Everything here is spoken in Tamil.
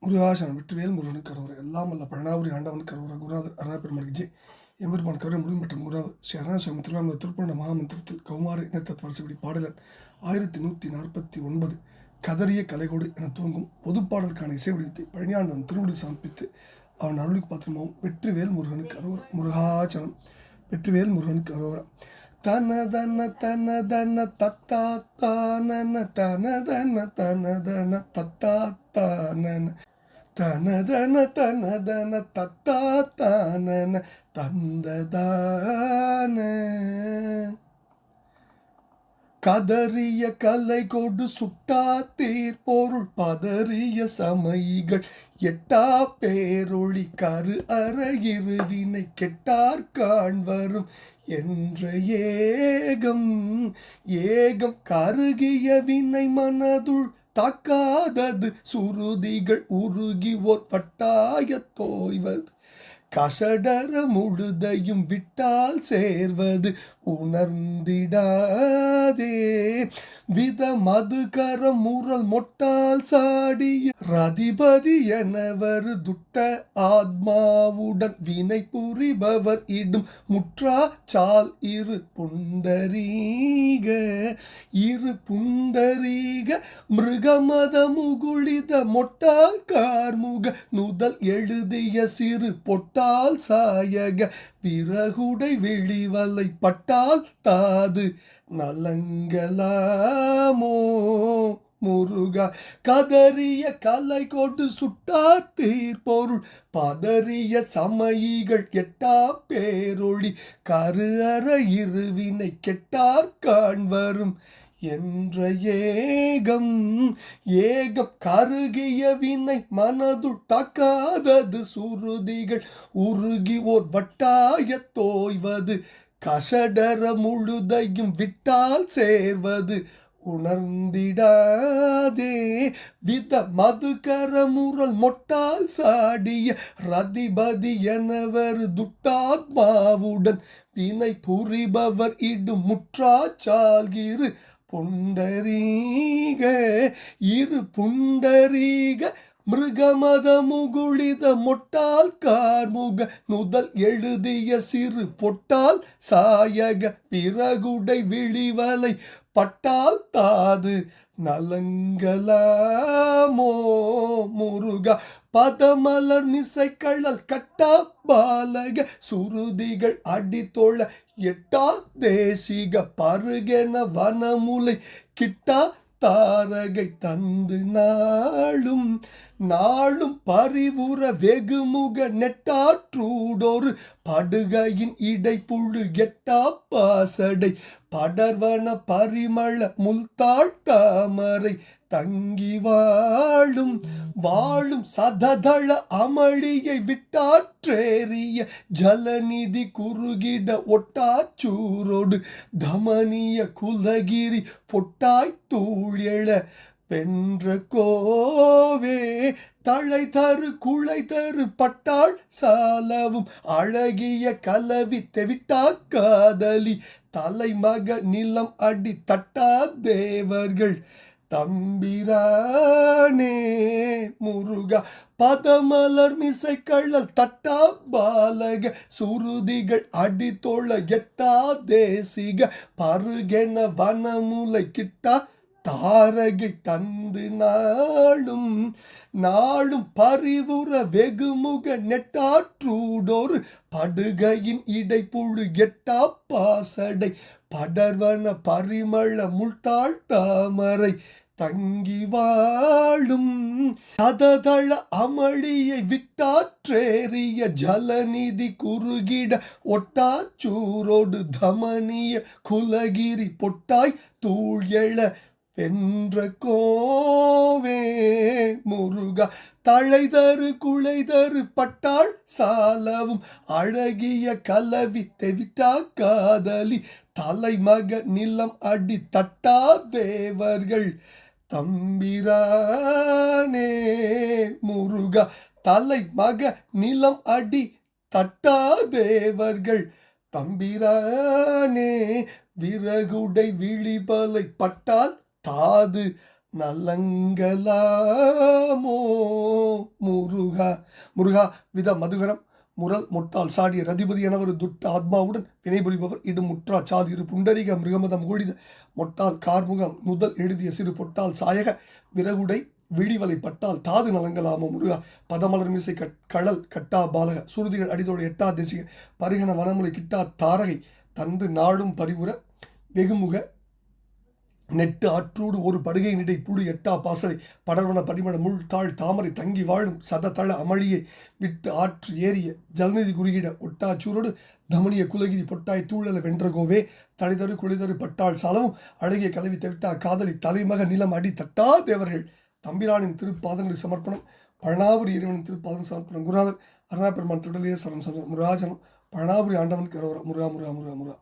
முருகாசனம் வெற்றிவேல் முருகனுக்கு கரோரை எல்லாம் அல்ல பழனாபுரி ஆண்டவனுக்கு கரோரை குருநாதர் அருணாபெருமானுக்கு ஜெய் எம்பெருமான் கவரை முருகன் மற்றும் குருநாதர் ஸ்ரீ அருணாசிவம் திருவாரூர் திருப்பூர்ண மகாமந்திரத்தில் கௌமார இனத்தத் வருஷப்படி பாடலன் 1149 கதறிய கலைகோடு என துவங்கும் பொதுப்பாடலுக்கான இசை வடிவத்தை பழனியாண்டன் திருவடி சமர்ப்பித்து அவன் அருளுக்கு பாத்திரமாகவும் வெற்றிவேல் முருகனுக்கு அரோர முருகாச்சனம் வெற்றிவேல் முருகனுக்கு அரோர தனதன தனதன தத்தா தானன தனதன தனதன தத்தா தானன தனதன தனதன தத்தா தானன தந்ததான கதறிய கலை கொடு சுட்டா தீர்பொருள் பதறிய சமைகள் எட்டா பேரொளி கரு அற இருவினை கெட்டார் காண்வரும் என்ற ஏகம் ஏகம் கருகிய வினை மனதுள் தாக்காதது சுருதிகள் உருகி ஓர் வட்டாய தோய்வது கசடர முழுதையும் விட்டால் சேர்வது உணர்ந்திடாதே வித மதுகர முரல் மொட்டால் சாடிய ரதிபதி எனவர் துட்ட ஆத்மாவுடன் வினை புரிபவர் இடும் முற்றா சால் இரு புண்டரீக மிருகமத முகுளித மொட்டால் கார்முக நுதல் எழுதிய சிறு பொட்டால் சாயக விறகுடை வெளிவலை பட்டால் தாது நலங்கலாமோ முருகா கதறிய கலை கொண்டு சுட்டா தீர்பொருள் பதறிய சமயிகள் எட்டா பேரொளி கரு அற இருவினை கெட்டார் காண்வரும் என்ற ஏகம் ஏகம் கருகிய வினை மனதுள் தாக்காதது சுருதிகள் உருகி ஓர் வட்டாய தோய்வது கசடர முழுதையும் விட்டால் சேர்வது உணர்ந்திடாதே வித மதுகர முரல் மொட்டால் சாடிய ரதிபதி எனவர் துட்டாத்மாவுடன் வினை புரிபவர் இடும் முற்றாச்சால்கிரு புண்டரீக இரு புண்டரீக மிருகமத முகுளித மொட்டால் கார்முக நுதல் எழுதிய சிறு பொட்டால் சாயக பிறகுடை விழிவலை பட்டால் தாது நலங்கலாமோ முருகா பதமலர் மிசைக்கழல் கட்டா பாலக சுருதிகள் அடித்தோழ எட்டா தேசிக பருகென வனமுலை கிட்டா தாரகை தந்து நாளும் நாளும் பரிவுற வெகுமுக நெட்டாற்றூடொரு படுகையின் இடைப்புழு எட்டா பாசடை படர்வன பரிமள முல்தாள் தாமரை தங்கி வாழும் வாழும் சததள அமளியை விட்டாற்றேறிய ஜலநிதி குறுகிட ஒட்டாச்சூரோடு தமனிய குலகிரி பொட்டாய் தூழெழ வென்ற கோவே தழை தரு குழை தரு பட்டாள் சாலவும் அழகிய கலவி தெவிட்டா காதலி தலைமக நிலம் அடி தட்டா தேவர்கள் தம்பிரானே முருகா பதமலர் மிசைக்கழல் தட்டா பாலக சுருதிகள் அடித்தோழ எட்டா தேசிக பருகென வனமுலை கிட்டா தாரகை தந்து நாளும் நாளும் பரிவுற வெகுமுக நெட்டாற்றூடொரு படுகையின் இடைப்புழு எட்டா பாசடை படர்வன பரிமள முல்தாள் தாமரை தங்கி வாழும் சததள அமளியை விட்டாற்றேறிய ஜலநிதி குறுகிட ஒட்டாச்சூரோடு தமனிய குலகிரி பொட்டாய் தூள் எழ வென்ற கோவே முருகா தழை தரு குழை தரு பட்டாள் சாலவும் அழகிய கலவி தெவிட்டா காதலி தலைமக நிலம் அடி தட்டா தேவர்கள் தம்பிரானே முருகா தலைமக நிலம் அடி தட்டா தேவர்கள் தம்பிரானே விறகுடை விழிபலை பட்டால் தாது நலங்கலாமோ முருகா. முருகா வித மதுகரம் முரல் மொட்டால் சாடிய ரதிபதி எனவர் துட்ட ஆத்மாவுடன் வினைபுரிபவர் இடும் முற்றா சாதி இரு புண்டரிக மிருகமதம் ஊழித மொட்டால் கார்முகம் முதல் எழுதிய சிறு பொட்டால் சாயக விறகுடை விழிவலை பட்டால் தாது நலங்கலாமோ முருகா. பதமலர் மிசை கழல் கட்டா பாலக சுருதிகள் அடிதோடு எட்டா தேசிக பருகன வனமுலை கிட்டா தாரகை தந்து நாடும் பரிவுற வெகுமுக நெட்டு ஆற்றூடு ஒரு படுகை நிடை புடு எட்டா பாசறை படர்வன பரிமள முள் தாழ் தாமரை தங்கி வாழும் சததள அமளியை விட்டு ஆற்று ஏறிய ஜலநிதி குறுகிட ஒட்டாச்சூரோடு தமனிய குலகிரி பொட்டாய் தூழல வென்றகோவே தளிதரு குளிதரு பட்டாள் சாலவும் அழகிய கலவி தவிட்டா காதலி தலைமக நிலம் அடி தட்டா தேவர்கள் தம்பிரானின் திருப்பாதங்களில் சமர்ப்பணம். பழனாபுரி இறைவனின் திருப்பாதங்கள் சமர்ப்பணம். குருநாதர் அருணா பெருமான் திருடலையே சரணம் முருகாஜனம். பழனாபுரி ஆண்டவனுக்கு அரோகரா. முருகா முருகா முருகா முருகா.